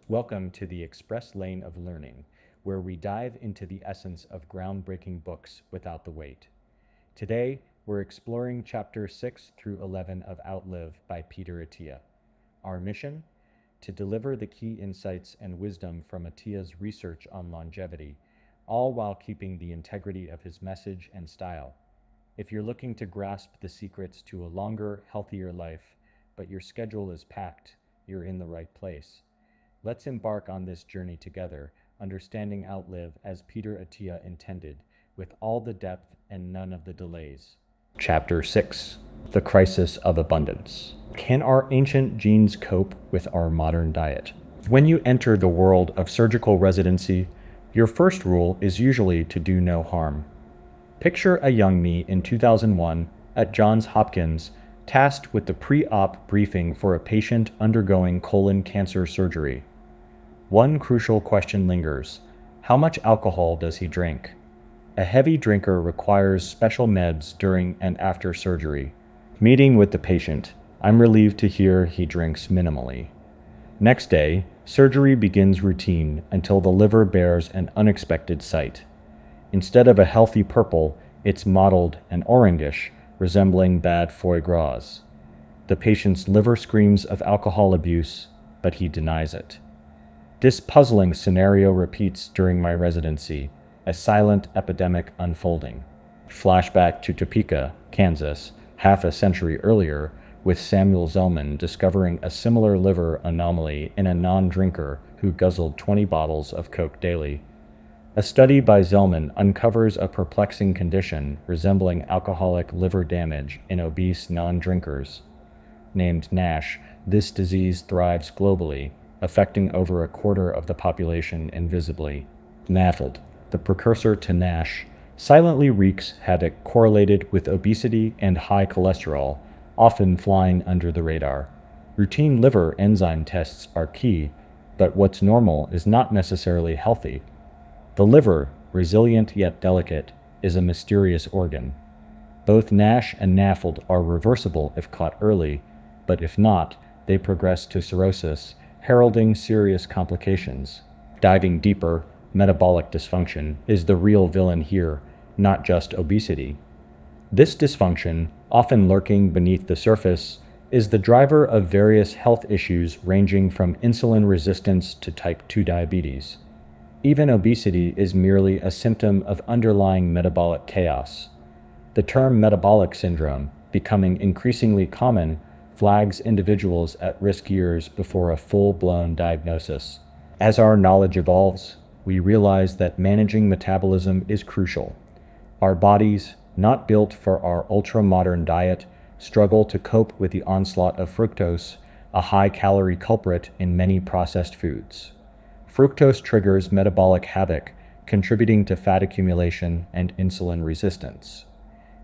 Welcome to the Express Lane of Learning, where we dive into the essence of groundbreaking books without the wait. Today, we're exploring chapter 6 through 11 of Outlive by Peter Attia. Our mission? To deliver the key insights and wisdom from Attia's research on longevity, all while keeping the integrity of his message and style. If you're looking to grasp the secrets to a longer, healthier life, but your schedule is packed, you're in the right place. Let's embark on this journey together, understanding Outlive as Peter Attia intended, with all the depth and none of the delays. Chapter 6: The Crisis of Abundance. Can our ancient genes cope with our modern diet? When you enter the world of surgical residency, your first rule is usually to do no harm. Picture a young me in 2001 at Johns Hopkins, tasked with the pre-op briefing for a patient undergoing colon cancer surgery. One crucial question lingers: how much alcohol does he drink? A heavy drinker requires special meds during and after surgery. Meeting with the patient, I'm relieved to hear he drinks minimally. Next day, surgery begins routine until the liver bears an unexpected sight. Instead of a healthy purple, it's mottled and orangish, resembling bad foie gras. The patient's liver screams of alcohol abuse, but he denies it. This puzzling scenario repeats during my residency, a silent epidemic unfolding. Flashback to Topeka, Kansas, half a century earlier, with Samuel Zellman discovering a similar liver anomaly in a non-drinker who guzzled 20 bottles of Coke daily. A study by Zellman uncovers a perplexing condition resembling alcoholic liver damage in obese non-drinkers. Named NASH, this disease thrives globally, affecting over a quarter of the population invisibly. NAFLD, the precursor to NASH, silently wreaks havoc correlated with obesity and high cholesterol, often flying under the radar. Routine liver enzyme tests are key, but what's normal is not necessarily healthy. The liver, resilient yet delicate, is a mysterious organ. Both NASH and NAFLD are reversible if caught early, but if not, they progress to cirrhosis, heralding serious complications. Diving deeper, metabolic dysfunction is the real villain here, not just obesity. This dysfunction, often lurking beneath the surface, is the driver of various health issues ranging from insulin resistance to type 2 diabetes. Even obesity is merely a symptom of underlying metabolic chaos. The term metabolic syndrome, becoming increasingly common, flags individuals at risk years before a full-blown diagnosis. As our knowledge evolves, we realize that managing metabolism is crucial. Our bodies, not built for our ultra-modern diet, struggle to cope with the onslaught of fructose, a high-calorie culprit in many processed foods. Fructose triggers metabolic havoc, contributing to fat accumulation and insulin resistance.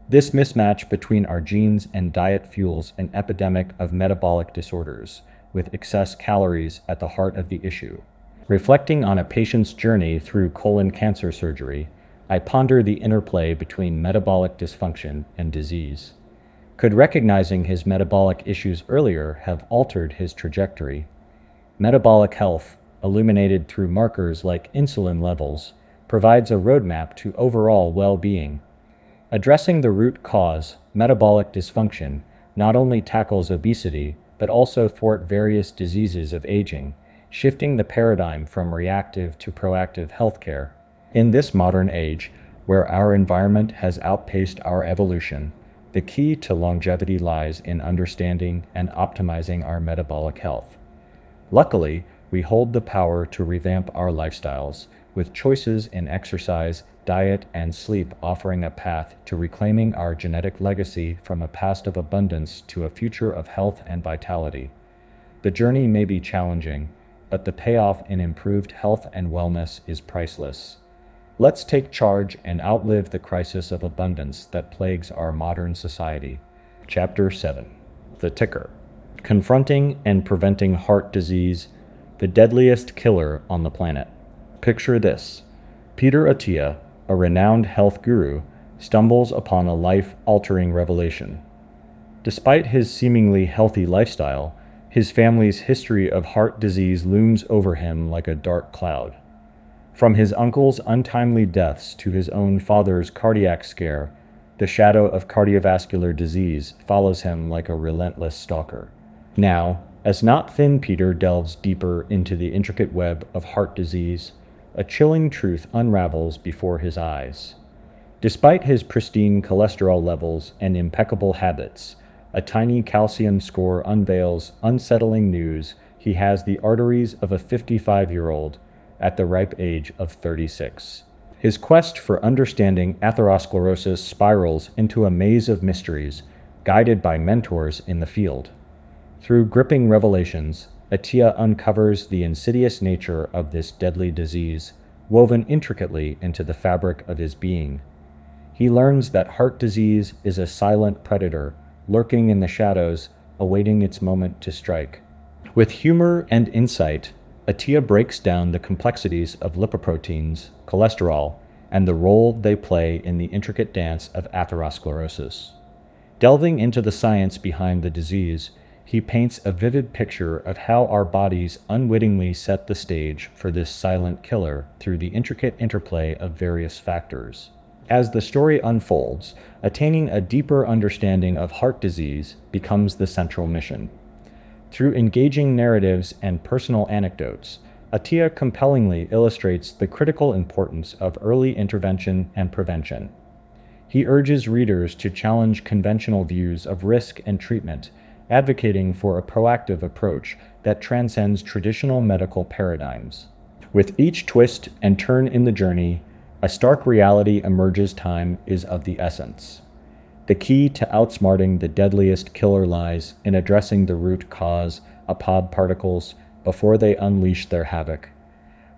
This mismatch between our genes and diet fuels an epidemic of metabolic disorders, with excess calories at the heart of the issue. Reflecting on a patient's journey through colon cancer surgery, I ponder the interplay between metabolic dysfunction and disease. Could recognizing his metabolic issues earlier have altered his trajectory? Metabolic health, illuminated through markers like insulin levels, provides a roadmap to overall well-being. Addressing the root cause, metabolic dysfunction, not only tackles obesity, but also thwart various diseases of aging, shifting the paradigm from reactive to proactive healthcare. In this modern age, where our environment has outpaced our evolution, the key to longevity lies in understanding and optimizing our metabolic health. Luckily, we hold the power to revamp our lifestyles, with choices in exercise, diet, and sleep offering a path to reclaiming our genetic legacy from a past of abundance to a future of health and vitality. The journey may be challenging, but the payoff in improved health and wellness is priceless. Let's take charge and outlive the crisis of abundance that plagues our modern society. Chapter 7: The Ticker. Confronting and preventing heart disease, the deadliest killer on the planet. Picture this: Peter Attia, a renowned health guru, stumbles upon a life-altering revelation. Despite his seemingly healthy lifestyle, His family's history of heart disease looms over him like a dark cloud. From his uncle's untimely deaths to his own father's cardiac scare, the shadow of cardiovascular disease follows him like a relentless stalker. Now, as not thin Peter delves deeper into the intricate web of heart disease, a chilling truth unravels before his eyes. Despite his pristine cholesterol levels and impeccable habits, a tiny calcium score unveils unsettling news. He has the arteries of a 55-year-old at the ripe age of 36. His quest for understanding atherosclerosis spirals into a maze of mysteries, guided by mentors in the field. Through gripping revelations, Attia uncovers the insidious nature of this deadly disease, woven intricately into the fabric of his being. He learns that heart disease is a silent predator, lurking in the shadows, awaiting its moment to strike. With humor and insight, Attia breaks down the complexities of lipoproteins, cholesterol, and the role they play in the intricate dance of atherosclerosis. Delving into the science behind the disease, he paints a vivid picture of how our bodies unwittingly set the stage for this silent killer through the intricate interplay of various factors. As the story unfolds, attaining a deeper understanding of heart disease becomes the central mission. Through engaging narratives and personal anecdotes, Attia compellingly illustrates the critical importance of early intervention and prevention. He urges readers to challenge conventional views of risk and treatment, advocating for a proactive approach that transcends traditional medical paradigms. With each twist and turn in the journey, a stark reality emerges: time is of the essence. The key to outsmarting the deadliest killer lies in addressing the root cause, apod particles, before they unleash their havoc.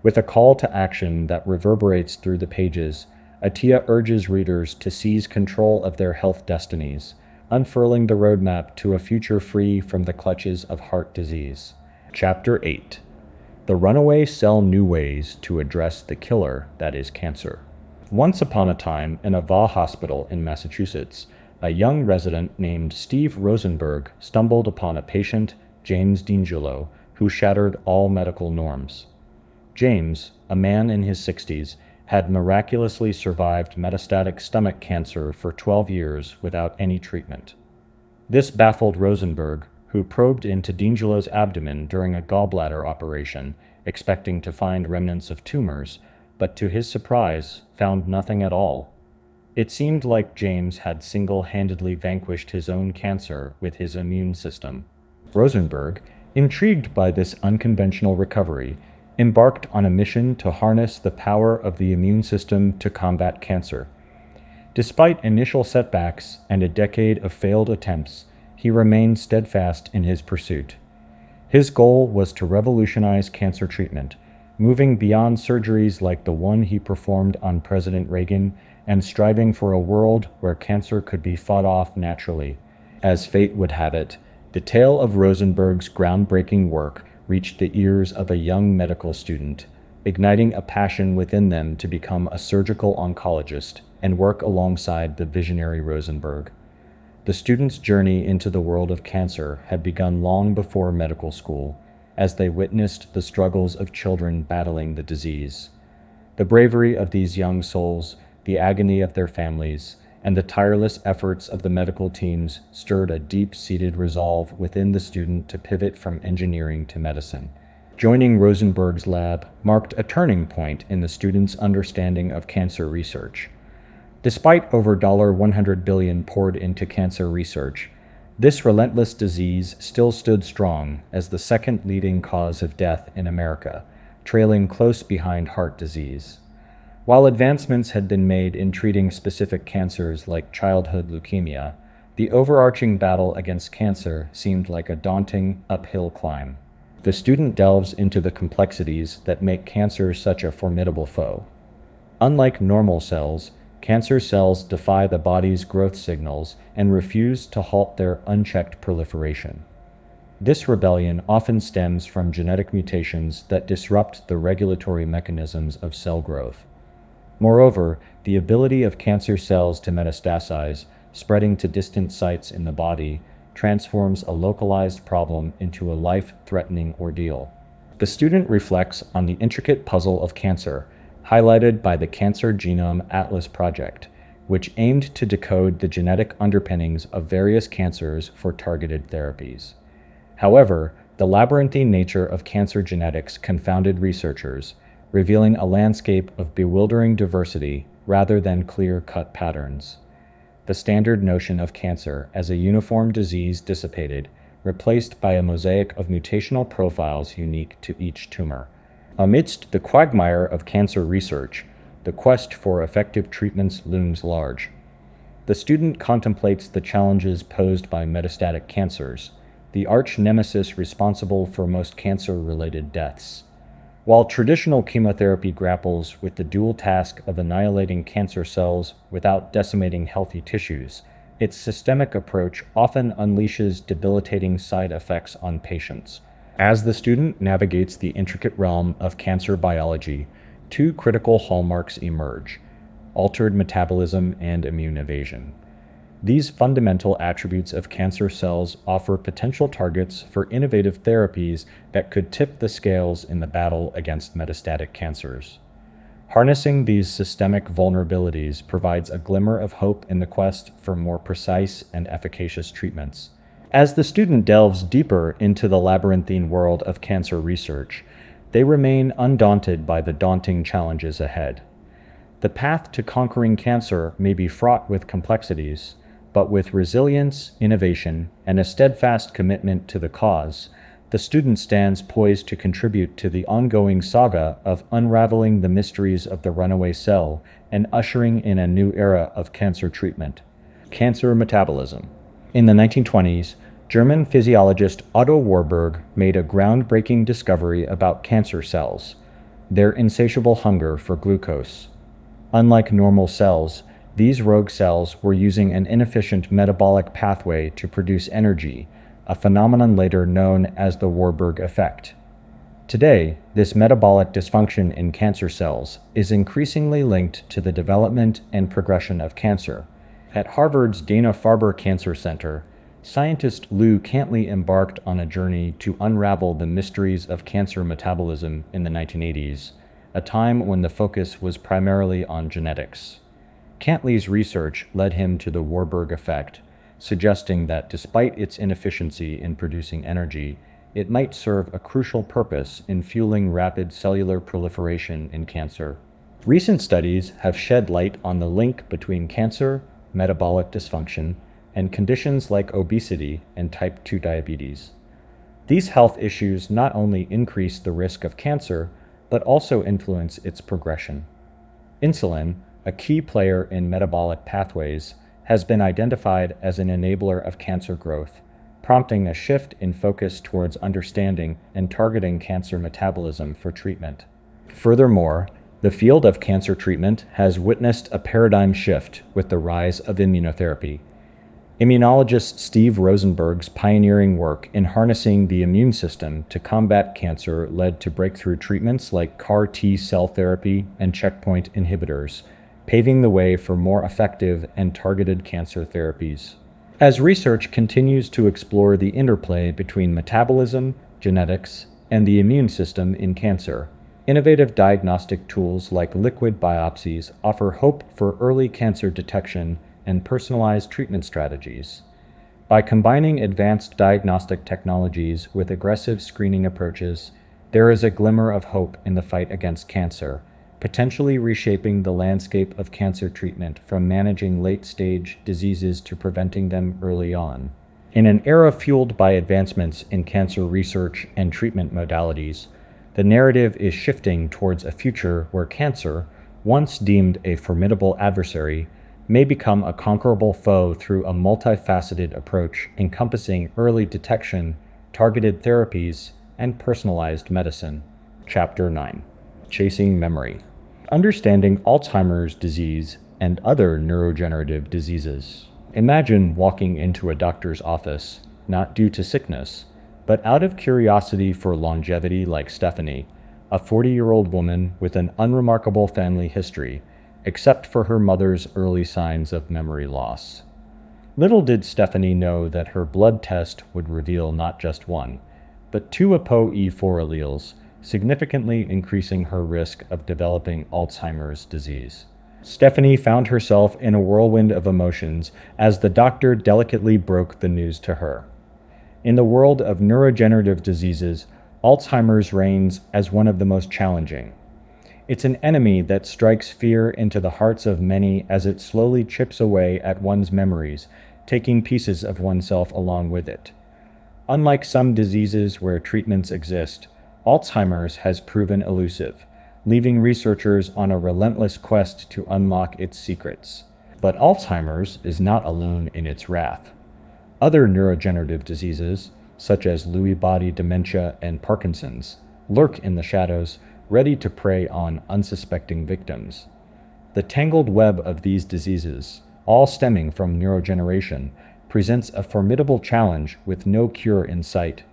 With a call to action that reverberates through the pages, Attia urges readers to seize control of their health destinies, unfurling the roadmap to a future free from the clutches of heart disease. Chapter 8. The Runaway Sell New Ways to Address the Killer That Is Cancer. Once upon a time, in a VA hospital in Massachusetts, a young resident named Steve Rosenberg stumbled upon a patient, James D'Angelo, who shattered all medical norms. James, a man in his 60s, had miraculously survived metastatic stomach cancer for 12 years without any treatment. This baffled Rosenberg, who probed into D'Angelo's abdomen during a gallbladder operation, expecting to find remnants of tumors, but to his surprise, found nothing at all. It seemed like James had single-handedly vanquished his own cancer with his immune system. Rosenberg, intrigued by this unconventional recovery, embarked on a mission to harness the power of the immune system to combat cancer. Despite initial setbacks and a decade of failed attempts, he remained steadfast in his pursuit. His goal was to revolutionize cancer treatment, moving beyond surgeries like the one he performed on President Reagan and striving for a world where cancer could be fought off naturally. As fate would have it, the tale of Rosenberg's groundbreaking work reached the ears of a young medical student, igniting a passion within them to become a surgical oncologist and work alongside the visionary Rosenberg. The student's journey into the world of cancer had begun long before medical school, as they witnessed the struggles of children battling the disease. The bravery of these young souls, the agony of their families, and the tireless efforts of the medical teams stirred a deep-seated resolve within the student to pivot from engineering to medicine. Joining Rosenberg's lab marked a turning point in the student's understanding of cancer research. Despite over $100 billion poured into cancer research, this relentless disease still stood strong as the second leading cause of death in America, trailing close behind heart disease. While advancements had been made in treating specific cancers like childhood leukemia, the overarching battle against cancer seemed like a daunting uphill climb. The student delves into the complexities that make cancer such a formidable foe. Unlike normal cells, cancer cells defy the body's growth signals and refuse to halt their unchecked proliferation. This rebellion often stems from genetic mutations that disrupt the regulatory mechanisms of cell growth. Moreover, the ability of cancer cells to metastasize, spreading to distant sites in the body, transforms a localized problem into a life-threatening ordeal. The student reflects on the intricate puzzle of cancer, highlighted by the Cancer Genome Atlas project, which aimed to decode the genetic underpinnings of various cancers for targeted therapies. However, the labyrinthine nature of cancer genetics confounded researchers, revealing a landscape of bewildering diversity rather than clear-cut patterns. The standard notion of cancer as a uniform disease dissipated, replaced by a mosaic of mutational profiles unique to each tumor. Amidst the quagmire of cancer research, the quest for effective treatments looms large. The student contemplates the challenges posed by metastatic cancers, the arch nemesis responsible for most cancer-related deaths. While traditional chemotherapy grapples with the dual task of annihilating cancer cells without decimating healthy tissues, its systemic approach often unleashes debilitating side effects on patients. As the student navigates the intricate realm of cancer biology, two critical hallmarks emerge: altered metabolism and immune evasion. These fundamental attributes of cancer cells offer potential targets for innovative therapies that could tip the scales in the battle against metastatic cancers. Harnessing these systemic vulnerabilities provides a glimmer of hope in the quest for more precise and efficacious treatments. As the student delves deeper into the labyrinthine world of cancer research, they remain undaunted by the daunting challenges ahead. The path to conquering cancer may be fraught with complexities, but with resilience, innovation, and a steadfast commitment to the cause, the student stands poised to contribute to the ongoing saga of unraveling the mysteries of the runaway cell and ushering in a new era of cancer treatment. Cancer metabolism. In the 1920s, German physiologist Otto Warburg made a groundbreaking discovery about cancer cells, their insatiable hunger for glucose. Unlike normal cells, these rogue cells were using an inefficient metabolic pathway to produce energy, a phenomenon later known as the Warburg effect. Today, this metabolic dysfunction in cancer cells is increasingly linked to the development and progression of cancer. At Harvard's Dana-Farber Cancer Center, scientist Lou Cantley embarked on a journey to unravel the mysteries of cancer metabolism in the 1980s, a time when the focus was primarily on genetics. Cantley's research led him to the Warburg effect, suggesting that despite its inefficiency in producing energy, it might serve a crucial purpose in fueling rapid cellular proliferation in cancer. Recent studies have shed light on the link between cancer, metabolic dysfunction, and conditions like obesity and type 2 diabetes. These health issues not only increase the risk of cancer, but also influence its progression. Insulin, a key player in metabolic pathways, has been identified as an enabler of cancer growth, prompting a shift in focus towards understanding and targeting cancer metabolism for treatment. Furthermore, the field of cancer treatment has witnessed a paradigm shift with the rise of immunotherapy. Immunologist Steve Rosenberg's pioneering work in harnessing the immune system to combat cancer led to breakthrough treatments like CAR T-cell therapy and checkpoint inhibitors, paving the way for more effective and targeted cancer therapies. As research continues to explore the interplay between metabolism, genetics, and the immune system in cancer, innovative diagnostic tools like liquid biopsies offer hope for early cancer detection and personalized treatment strategies. By combining advanced diagnostic technologies with aggressive screening approaches, there is a glimmer of hope in the fight against cancer, potentially reshaping the landscape of cancer treatment from managing late-stage diseases to preventing them early on. In an era fueled by advancements in cancer research and treatment modalities, the narrative is shifting towards a future where cancer, once deemed a formidable adversary, may become a conquerable foe through a multifaceted approach encompassing early detection, targeted therapies, and personalized medicine. Chapter 9. Chasing Memory. Understanding Alzheimer's disease and other neurodegenerative diseases. Imagine walking into a doctor's office, not due to sickness, but out of curiosity for longevity like Stephanie, a 40-year-old woman with an unremarkable family history, except for her mother's early signs of memory loss. Little did Stephanie know that her blood test would reveal not just one, but two ApoE4 alleles, significantly increasing her risk of developing Alzheimer's disease. Stephanie found herself in a whirlwind of emotions as the doctor delicately broke the news to her. In the world of neurodegenerative diseases, Alzheimer's reigns as one of the most challenging. It's an enemy that strikes fear into the hearts of many as it slowly chips away at one's memories, taking pieces of oneself along with it. Unlike some diseases where treatments exist, Alzheimer's has proven elusive, leaving researchers on a relentless quest to unlock its secrets. But Alzheimer's is not alone in its wrath. Other neurodegenerative diseases, such as Lewy body dementia and Parkinson's, lurk in the shadows, ready to prey on unsuspecting victims. The tangled web of these diseases, all stemming from neurodegeneration, presents a formidable challenge with no cure in sight.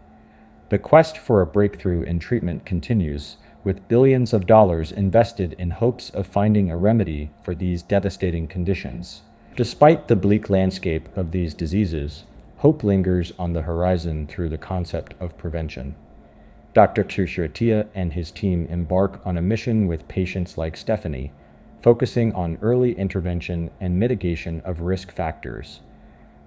The quest for a breakthrough in treatment continues, with billions of dollars invested in hopes of finding a remedy for these devastating conditions. Despite the bleak landscape of these diseases, hope lingers on the horizon through the concept of prevention. Dr. Peter Attia and his team embark on a mission with patients like Stephanie, focusing on early intervention and mitigation of risk factors.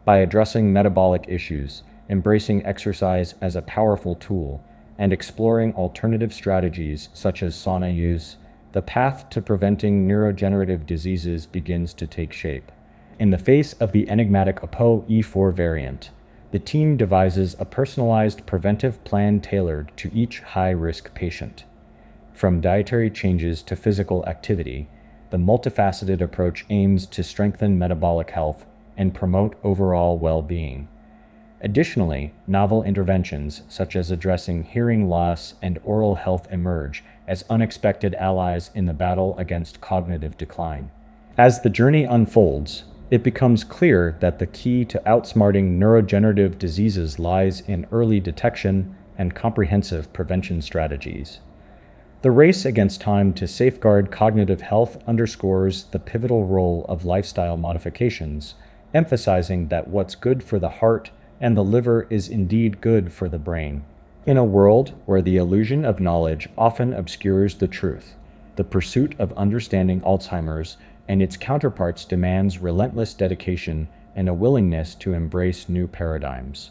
By addressing metabolic issues, embracing exercise as a powerful tool, and exploring alternative strategies such as sauna use, the path to preventing neurodegenerative diseases begins to take shape. In the face of the enigmatic ApoE4 variant, the team devises a personalized preventive plan tailored to each high-risk patient. From dietary changes to physical activity, the multifaceted approach aims to strengthen metabolic health and promote overall well-being. Additionally, novel interventions such as addressing hearing loss and oral health emerge as unexpected allies in the battle against cognitive decline. As the journey unfolds, it becomes clear that the key to outsmarting neurodegenerative diseases lies in early detection and comprehensive prevention strategies. The race against time to safeguard cognitive health underscores the pivotal role of lifestyle modifications, emphasizing that what's good for the heart and the liver is indeed good for the brain. In a world where the illusion of knowledge often obscures the truth, the pursuit of understanding Alzheimer's and its counterparts demands relentless dedication and a willingness to embrace new paradigms.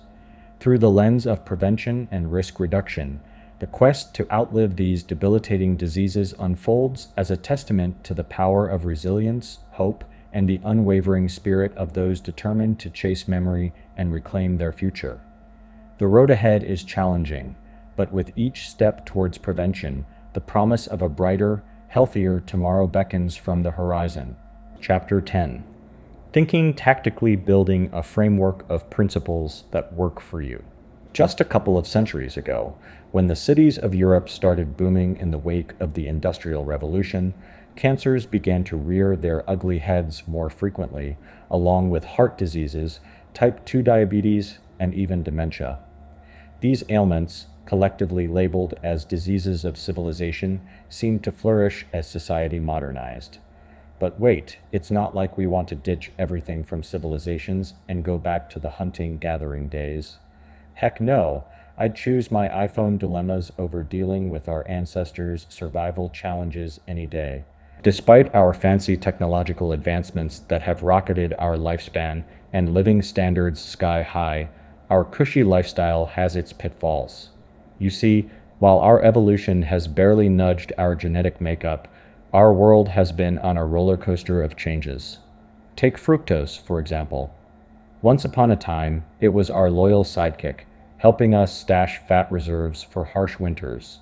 Through the lens of prevention and risk reduction, the quest to outlive these debilitating diseases unfolds as a testament to the power of resilience, hope, and the unwavering spirit of those determined to chase memory and reclaim their future. The road ahead is challenging, but with each step towards prevention, the promise of a brighter, healthier tomorrow beckons from the horizon. Chapter 10. Thinking Tactically, Building a Framework of Principles that Work for You. Just a couple of centuries ago, when the cities of Europe started booming in the wake of the Industrial Revolution, cancers began to rear their ugly heads more frequently, along with heart diseases, type 2 diabetes, and even dementia. These ailments, collectively labeled as diseases of civilization, seemed to flourish as society modernized. But wait, it's not like we want to ditch everything from civilizations and go back to the hunting-gathering days. Heck no, I'd choose my iPhone dilemmas over dealing with our ancestors' survival challenges any day. Despite our fancy technological advancements that have rocketed our lifespan and living standards sky high, our cushy lifestyle has its pitfalls. You see, while our evolution has barely nudged our genetic makeup, our world has been on a roller coaster of changes. Take fructose, for example. Once upon a time, it was our loyal sidekick, helping us stash fat reserves for harsh winters.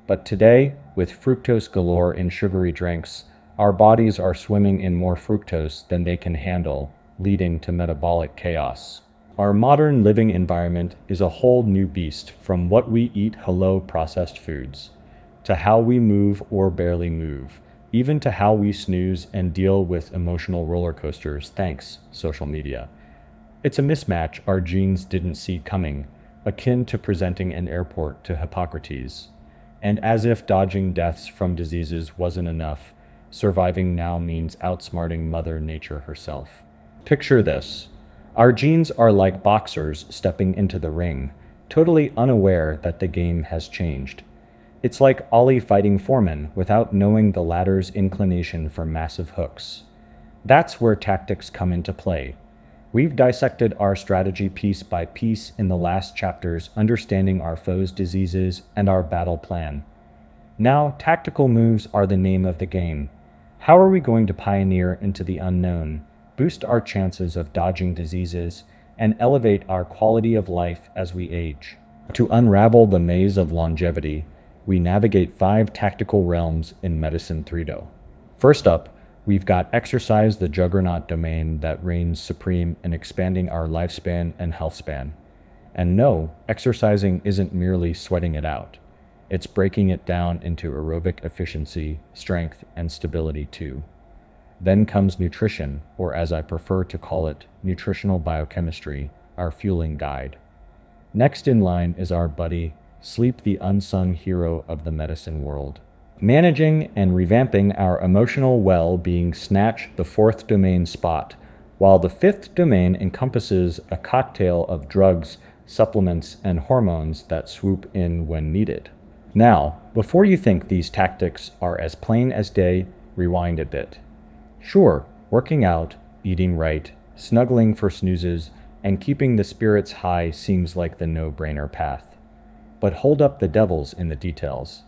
But today, with fructose galore in sugary drinks, our bodies are swimming in more fructose than they can handle, leading to metabolic chaos. Our modern living environment is a whole new beast, from what we eat hello processed foods, to how we move or barely move, even to how we snooze and deal with emotional roller coasters thanks social media. It's a mismatch our genes didn't see coming, akin to presenting an airport to Hippocrates. And as if dodging deaths from diseases wasn't enough, surviving now means outsmarting Mother Nature herself. Picture this. Our genes are like boxers stepping into the ring, totally unaware that the game has changed. It's like Ollie fighting Foreman without knowing the latter's inclination for massive hooks. That's where tactics come into play. We've dissected our strategy piece by piece in the last chapters, understanding our foes' diseases and our battle plan. Now, tactical moves are the name of the game. How are we going to pioneer into the unknown, boost our chances of dodging diseases, and elevate our quality of life as we age? To unravel the maze of longevity, we navigate 5 tactical realms in Medicine 3.0. First up, we've got exercise, the juggernaut domain that reigns supreme in expanding our lifespan and health span. And no, exercising isn't merely sweating it out. It's breaking it down into aerobic efficiency, strength, and stability too. Then comes nutrition, or as I prefer to call it, nutritional biochemistry, our fueling guide. Next in line is our buddy, sleep, the unsung hero of the medicine world. Managing and revamping our emotional well-being snatch the 4th domain spot, while the 5th domain encompasses a cocktail of drugs, supplements, and hormones that swoop in when needed. Now, before you think these tactics are as plain as day, rewind a bit. Sure, working out, eating right, snuggling for snoozes, and keeping the spirits high seems like the no-brainer path. But hold up, the devil's in the details.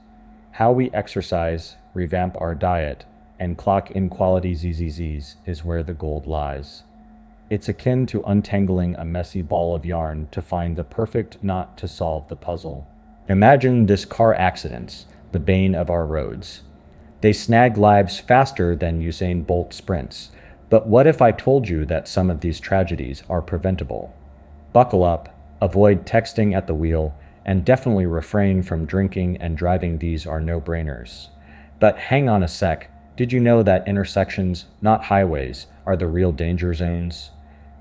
How we exercise, revamp our diet, and clock in quality ZZZs is where the gold lies. It's akin to untangling a messy ball of yarn to find the perfect knot to solve the puzzle. Imagine this: car accidents, the bane of our roads. They snag lives faster than Usain Bolt sprints. But what if I told you that some of these tragedies are preventable? Buckle up, avoid texting at the wheel, and definitely refrain from drinking and driving. These are no-brainers. But hang on a sec, did you know that intersections, not highways, are the real danger zones?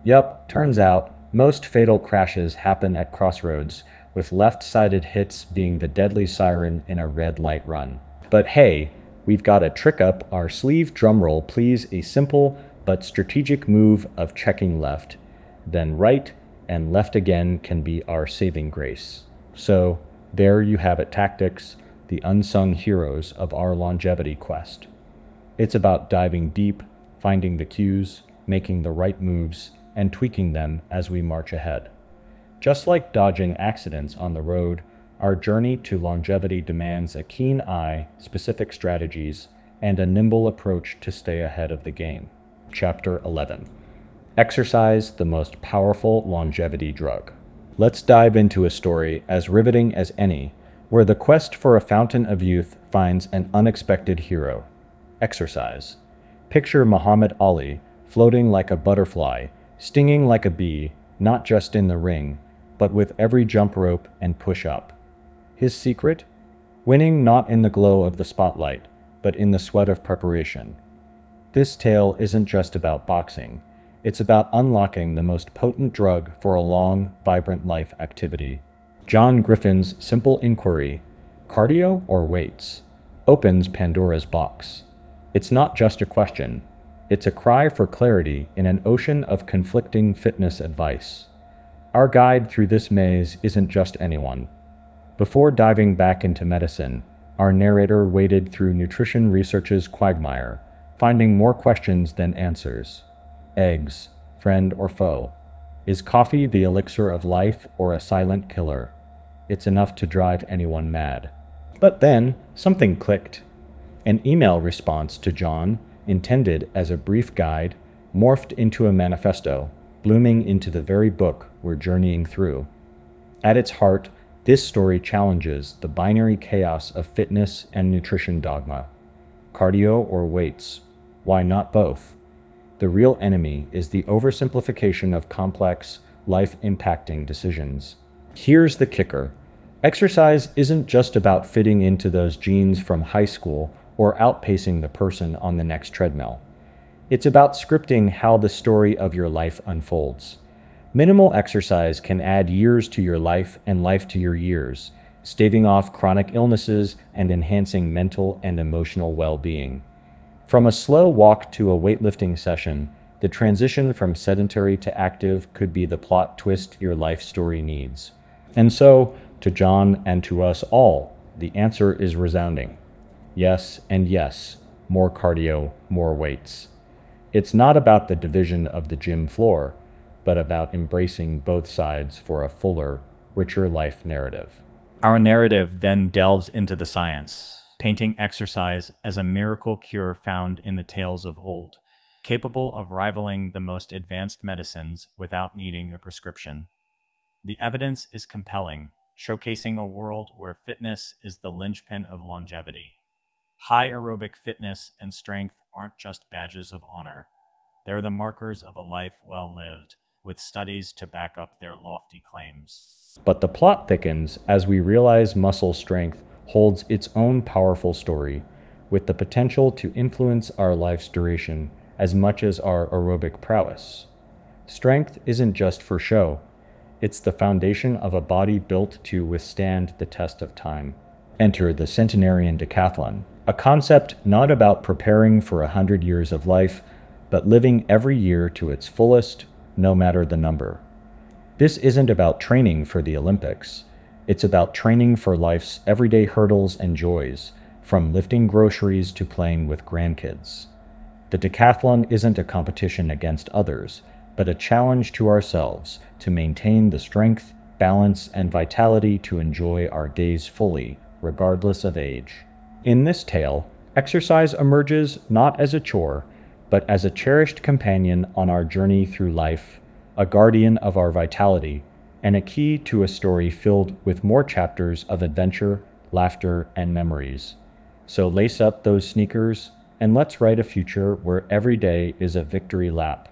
Yup, turns out most fatal crashes happen at crossroads, with left-sided hits being the deadly siren in a red light run. But hey, we've got a trick up our sleeve. Drumroll please. A simple but strategic move of checking left, then right, and left again can be our saving grace. So there you have it, tactics, the unsung heroes of our longevity quest. It's about diving deep, finding the cues, making the right moves, and tweaking them as we march ahead. Just like dodging accidents on the road, our journey to longevity demands a keen eye, specific strategies, and a nimble approach to stay ahead of the game. Chapter 11. Exercise, the most powerful longevity drug. Let's dive into a story as riveting as any, where the quest for a fountain of youth finds an unexpected hero. Exercise. Picture Muhammad Ali, floating like a butterfly, stinging like a bee, not just in the ring, but with every jump rope and push-up. His secret? Winning not in the glow of the spotlight, but in the sweat of preparation. This tale isn't just about boxing. It's about unlocking the most potent drug for a long, vibrant life activity. John Griffin's simple inquiry, cardio or weights, opens Pandora's box. It's not just a question. It's a cry for clarity in an ocean of conflicting fitness advice. Our guide through this maze isn't just anyone. Before diving back into medicine, our narrator waded through nutrition research's quagmire, finding more questions than answers. Eggs, friend or foe? Is coffee the elixir of life or a silent killer? It's enough to drive anyone mad. But then, something clicked. An email response to John, intended as a brief guide, morphed into a manifesto, blooming into the very book we're journeying through. At its heart, this story challenges the binary chaos of fitness and nutrition dogma. Cardio or weights? Why not both? The real enemy is the oversimplification of complex, life-impacting decisions. Here's the kicker. Exercise isn't just about fitting into those genes from high school or outpacing the person on the next treadmill. It's about scripting how the story of your life unfolds. Minimal exercise can add years to your life and life to your years, staving off chronic illnesses and enhancing mental and emotional well-being. From a slow walk to a weightlifting session, The transition from sedentary to active could be the plot twist your life story needs. And so, to John and to us all, the answer is resounding. Yes and yes, more cardio, more weights. It's not about the division of the gym floor, but about embracing both sides for a fuller, richer life narrative. Our narrative then delves into the science, painting exercise as a miracle cure found in the tales of old, capable of rivaling the most advanced medicines without needing a prescription. The evidence is compelling, showcasing a world where fitness is the linchpin of longevity. High aerobic fitness and strength aren't just badges of honor. They're the markers of a life well lived, with studies to back up their lofty claims. But the plot thickens as we realize muscle strength holds its own powerful story, with the potential to influence our life's duration as much as our aerobic prowess. Strength isn't just for show. It's the foundation of a body built to withstand the test of time. Enter the centenarian decathlon, a concept not about preparing for 100 years of life, but living every year to its fullest, no matter the number. This isn't about training for the Olympics. It's about training for life's everyday hurdles and joys, from lifting groceries to playing with grandkids. The decathlon isn't a competition against others, but a challenge to ourselves to maintain the strength, balance, and vitality to enjoy our days fully, regardless of age. In this tale, exercise emerges not as a chore, but as a cherished companion on our journey through life, a guardian of our vitality, and a key to a story filled with more chapters of adventure, laughter, and memories. So lace up those sneakers, and let's write a future where every day is a victory lap,